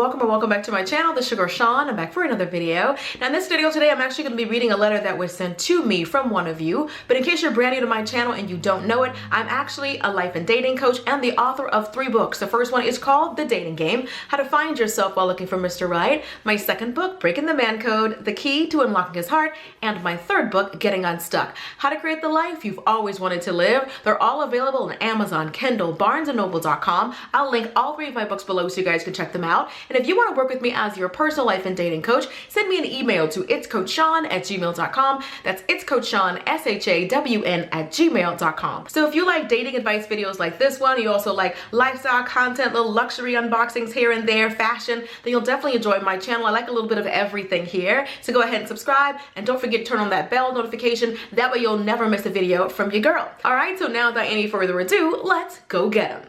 welcome or welcome back to my channel, The Sugar Sean. I'm back for another video. Now in this video today, I'm actually going to be reading a letter that was sent to me from one of you. But in case you're brand new to my channel and you don't know it, I'm actually a life and dating coach and the author of 3 books. The first one is called The Dating Game, How to Find Yourself While Looking for Mr. Right. My second book, Breaking the Man Code, The Key to Unlocking His Heart. And my third book, Getting Unstuck, How to Create the Life You've Always Wanted to Live. They're all available on Amazon, Kindle, BarnesandNoble.com. I'll link all 3 of my books below so you guys can check them out. And if you want to work with me as your personal life and dating coach, send me an email to itscoachshawn@gmail.com. That's itscoachshawn, SHAWN @gmail.com. So if you like dating advice videos like this one, you also like lifestyle content, little luxury unboxings here and there, fashion, then you'll definitely enjoy my channel. I like a little bit of everything here. So go ahead and subscribe and don't forget to turn on that bell notification. That way you'll never miss a video from your girl. All right, so now without any further ado, let's go get 'em.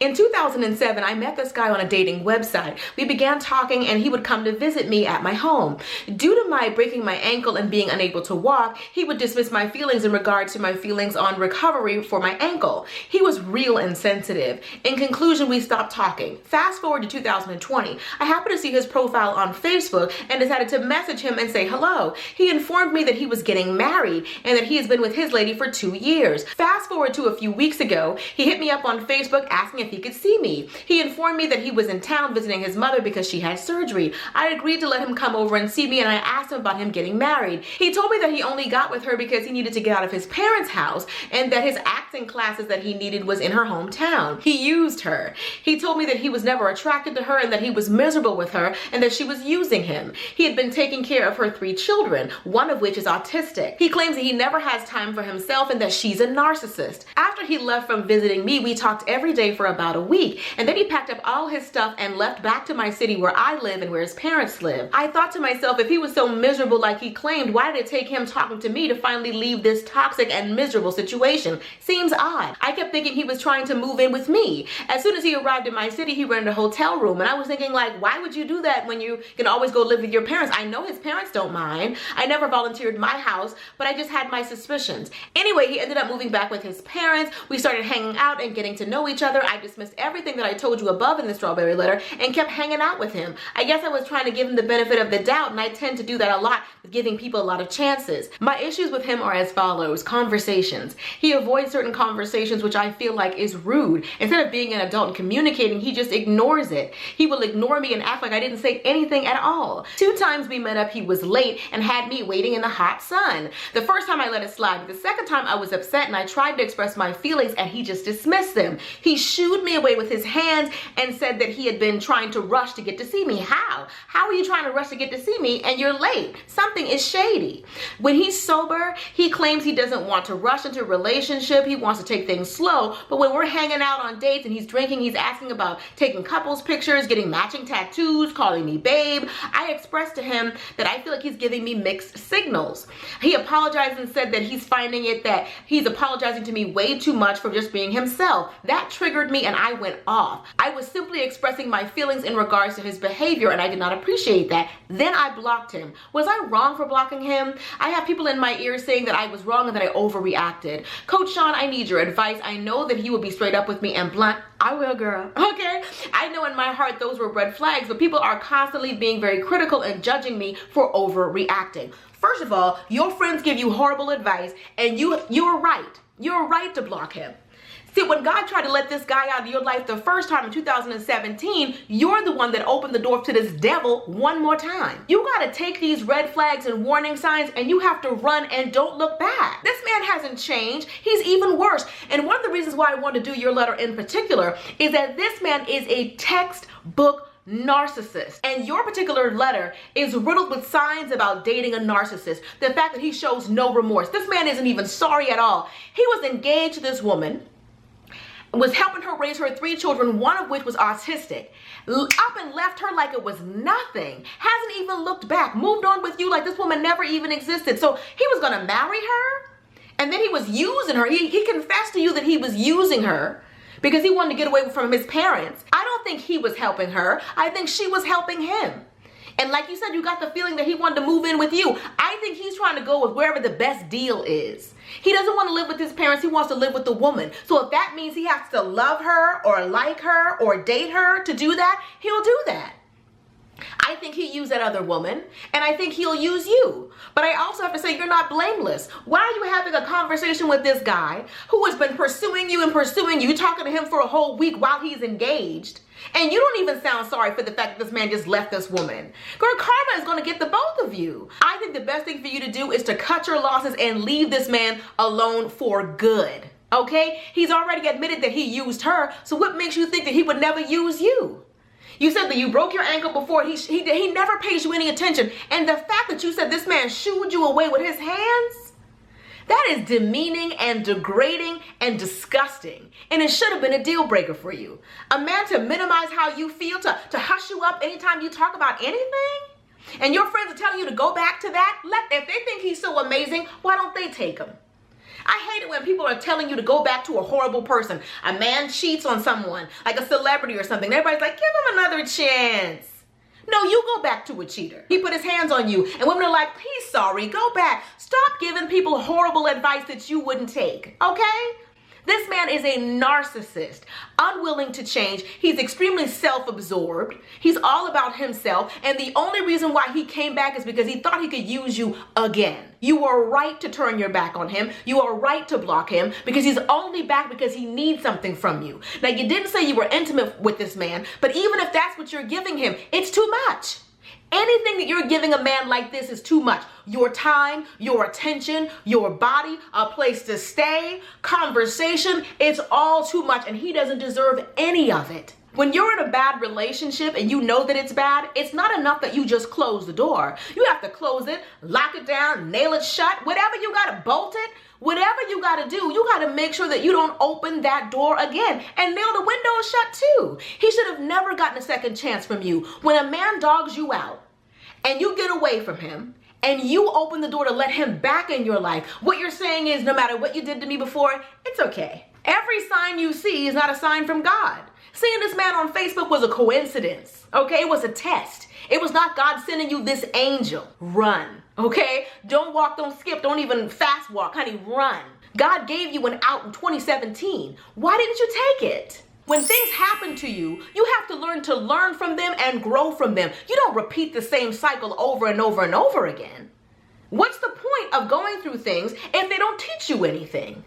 In 2007, I met this guy on a dating website. We began talking and he would come to visit me at my home. Due to my breaking my ankle and being unable to walk, he would dismiss my feelings in regard to my feelings on recovery for my ankle. He was real insensitive. In conclusion, we stopped talking. Fast forward to 2020, I happened to see his profile on Facebook and decided to message him and say hello. He informed me that he was getting married and that he has been with his lady for 2 years. Fast forward to a few weeks ago, he hit me up on Facebook asking if he could see me. He informed me that he was in town visiting his mother because she had surgery. I agreed to let him come over and see me, and I asked him about him getting married. He told me that he only got with her because he needed to get out of his parents' house and that his acting classes that he needed was in her hometown. He used her. He told me that he was never attracted to her and that he was miserable with her and that she was using him. He had been taking care of her 3 children, one of which is autistic. He claims that he never has time for himself and that she's a narcissist. After he left from visiting me, we talked every day for about a week, and then he packed up all his stuff and left back to my city where I live and where his parents live. I thought to myself, if he was so miserable like he claimed, why did it take him talking to me to finally leave this toxic and miserable situation? Seems odd. I kept thinking he was trying to move in with me. As soon as he arrived in my city, he rented a hotel room, and I was thinking, like, why would you do that when you can always go live with your parents? I know his parents don't mind. I never volunteered my house, but I just had my suspicions. Anyway, he ended up moving back with his parents. We started hanging out and getting to know each other. I dismissed everything that I told you above in the strawberry letter and kept hanging out with him. I guess I was trying to give him the benefit of the doubt, and I tend to do that a lot with giving people a lot of chances. My issues with him are as follows. Conversations. He avoids certain conversations, which I feel like is rude. Instead of being an adult and communicating, he just ignores it. He will ignore me and act like I didn't say anything at all. 2 times we met up, he was late and had me waiting in the hot sun. The first time I let it slide, but the second time I was upset and I tried to express my feelings and he just dismissed them. He shooed me away with his hands and said that he had been trying to rush to get to see me. How? How are you trying to rush to get to see me and you're late? Something is shady. When he's sober, he claims he doesn't want to rush into a relationship. He wants to take things slow. But when we're hanging out on dates and he's drinking, he's asking about taking couples pictures, getting matching tattoos, calling me babe. I expressed to him that I feel like he's giving me mixed signals. He apologized and said that he's finding it that he's apologizing to me way too much for just being himself. That triggered me and I went off. I was simply expressing my feelings in regards to his behavior and I did not appreciate that. Then I blocked him. Was I wrong for blocking him? I have people in my ear saying that I was wrong and that I overreacted. Coach Sean, I need your advice. I know that he will be straight up with me and blunt. I will, girl. Okay? I know in my heart those were red flags, but people are constantly being very critical and judging me for overreacting. First of all, your friends give you horrible advice and you're right. You're right to block him. See, when God tried to let this guy out of your life the first time in 2017, you're the one that opened the door to this devil one more time. You got to take these red flags and warning signs and you have to run and don't look back. This man hasn't changed. He's even worse. And one of the reasons why I want to do your letter in particular is that this man is a textbook narcissist. And your particular letter is riddled with signs about dating a narcissist. The fact that he shows no remorse. This man isn't even sorry at all. He was engaged to this woman, was helping her raise her 3 children, one of which was autistic, up and left her like it was nothing, hasn't even looked back, moved on with you like this woman never even existed. So he was gonna marry her, and then he was using her. He confessed to you that he was using her because he wanted to get away from his parents. I don't think he was helping her. I think she was helping him. And like you said, you got the feeling that he wanted to move in with you. I think he's trying to go with wherever the best deal is. He doesn't want to live with his parents. He wants to live with the woman. So if that means he has to love her or like her or date her to do that, he'll do that. I think he used that other woman, and I think he'll use you. But I also have to say, you're not blameless. Why are you having a conversation with this guy who has been pursuing you and pursuing you, talking to him for a whole week while he's engaged, and you don't even sound sorry for the fact that this man just left this woman? Girl, karma is going to get the both of you. I think the best thing for you to do is to cut your losses and leave this man alone for good. Okay? He's already admitted that he used her, so what makes you think that he would never use you? You said that you broke your ankle before. He never pays you any attention. And the fact that you said this man shooed you away with his hands, that is demeaning and degrading and disgusting. And it should have been a deal breaker for you. A man to minimize how you feel, to hush you up anytime you talk about anything. And your friends are telling you to go back to that. If they think he's so amazing, why don't they take him? I hate it when people are telling you to go back to a horrible person. A man cheats on someone, like a celebrity or something. Everybody's like, give him another chance. No, you go back to a cheater. He put his hands on you, and women are like, he's sorry, go back. Stop giving people horrible advice that you wouldn't take, okay? This man is a narcissist, unwilling to change. He's extremely self-absorbed. He's all about himself. And the only reason why he came back is because he thought he could use you again. You are right to turn your back on him. You are right to block him because he's only back because he needs something from you. Now, you didn't say you were intimate with this man, but even if that's what you're giving him, it's too much. Anything that you're giving a man like this is too much. Your time, your attention, your body, a place to stay, conversation, it's all too much, and he doesn't deserve any of it. When you're in a bad relationship and you know that it's bad, it's not enough that you just close the door. You have to close it, lock it down, nail it shut, whatever you gotta bolt it, whatever you gotta do, you gotta make sure that you don't open that door again and nail the windows shut too. He should have never gotten a second chance from you. When a man dogs you out and you get away from him, and you open the door to let him back in your life, what you're saying is, no matter what you did to me before, it's okay. Every sign you see is not a sign from God. Seeing this man on Facebook was a coincidence, okay? It was a test. It was not God sending you this angel. Run, okay? Don't walk, don't skip, don't even fast walk, honey, run. God gave you an out in 2017. Why didn't you take it? When things happen to you, you have to learn from them and grow from them. You don't repeat the same cycle over and over and over again. What's the point of going through things if they don't teach you anything?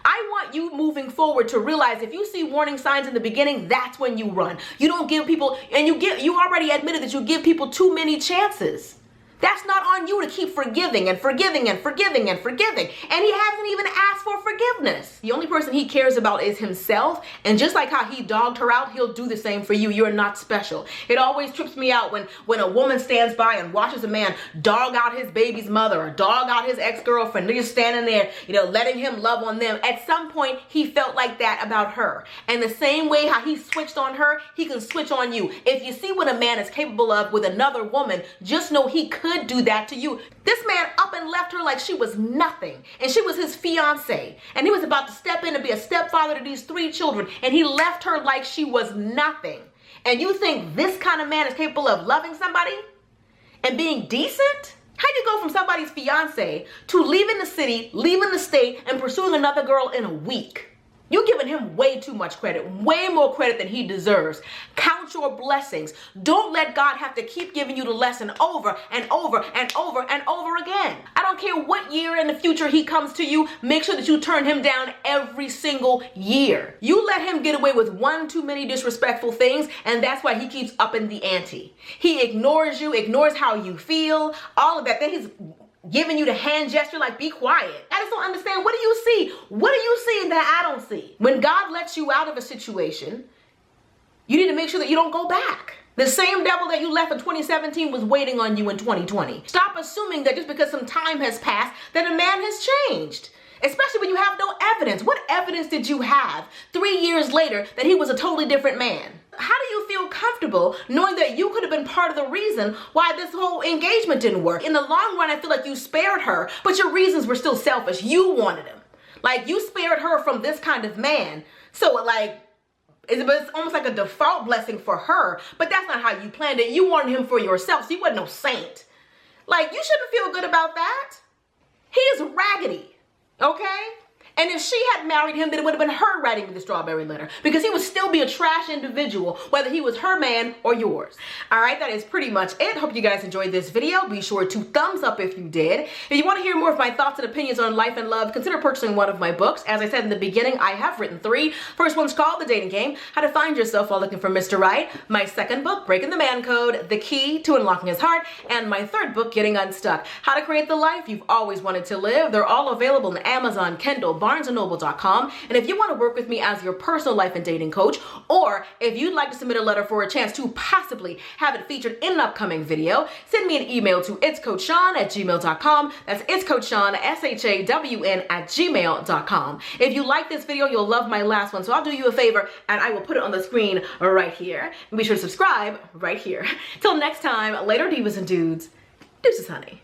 I want you moving forward to realize if you see warning signs in the beginning, that's when you run. You don't give people, and you already admitted that you give people too many chances. That's not on you to keep forgiving and forgiving and forgiving and forgiving. And he hasn't even asked for forgiveness. The only person he cares about is himself. And just like how he dogged her out, he'll do the same for you. You're not special. It always trips me out when a woman stands by and watches a man dog out his baby's mother or dog out his ex-girlfriend. They're just standing there, letting him love on them. At some point, he felt like that about her. And the same way how he switched on her, he can switch on you. If you see what a man is capable of with another woman, just know he could do that to you. This man up and left her like she was nothing, and she was his fiance, and he was about to step in and be a stepfather to these 3 children, and he left her like she was nothing. And you think this kind of man is capable of loving somebody and being decent? How'd you go from somebody's fiance to leaving the city, leaving the state, and pursuing another girl in a week? You're giving him way too much credit, way more credit than he deserves. Count your blessings. Don't let God have to keep giving you the lesson over and over and over and over again. I don't care what year in the future he comes to you, make sure that you turn him down every single year. You let him get away with one too many disrespectful things, and that's why he keeps upping the ante. He ignores you, ignores how you feel, all of that. Then he's giving you the hand gesture like, be quiet. I just don't understand. What do you see? What are you seeing that I don't see? When God lets you out of a situation, you need to make sure that you don't go back. The same devil that you left in 2017 was waiting on you in 2020. Stop assuming that just because some time has passed that a man has changed. Especially when you have no evidence. What evidence did you have 3 years later that he was a totally different man? How do you feel comfortable knowing that you could have been part of the reason why this whole engagement didn't work? In the long run, I feel like you spared her, but your reasons were still selfish. You wanted him. Like, you spared her from this kind of man. So, it's almost like a default blessing for her, but that's not how you planned it. You wanted him for yourself, so you wasn't no saint. Like, you shouldn't feel good about that. He is raggedy. Okay? And if she had married him, then it would have been her writing me the strawberry letter, because he would still be a trash individual, whether he was her man or yours. All right, that is pretty much it. Hope you guys enjoyed this video. Be sure to thumbs up if you did. If you want to hear more of my thoughts and opinions on life and love, consider purchasing one of my books. As I said in the beginning, I have written 3. First one's called The Dating Game, How to Find Yourself While Looking for Mr. Right. My second book, Breaking the Man Code, The Key to Unlocking His Heart. And my third book, Getting Unstuck, How to Create the Life You've Always Wanted to Live. They're all available on Amazon, Kindle, BarnesandNoble.com. And if you want to work with me as your personal life and dating coach, or if you'd like to submit a letter for a chance to possibly have it featured in an upcoming video, send me an email to itscoachshawn@gmail.com. That's itscoachshawn, SHAWN @gmail.com. If you like this video, you'll love my last one. So I'll do you a favor and I will put it on the screen right here. And be sure to subscribe right here. Till next time, later divas and dudes. Deuces, honey.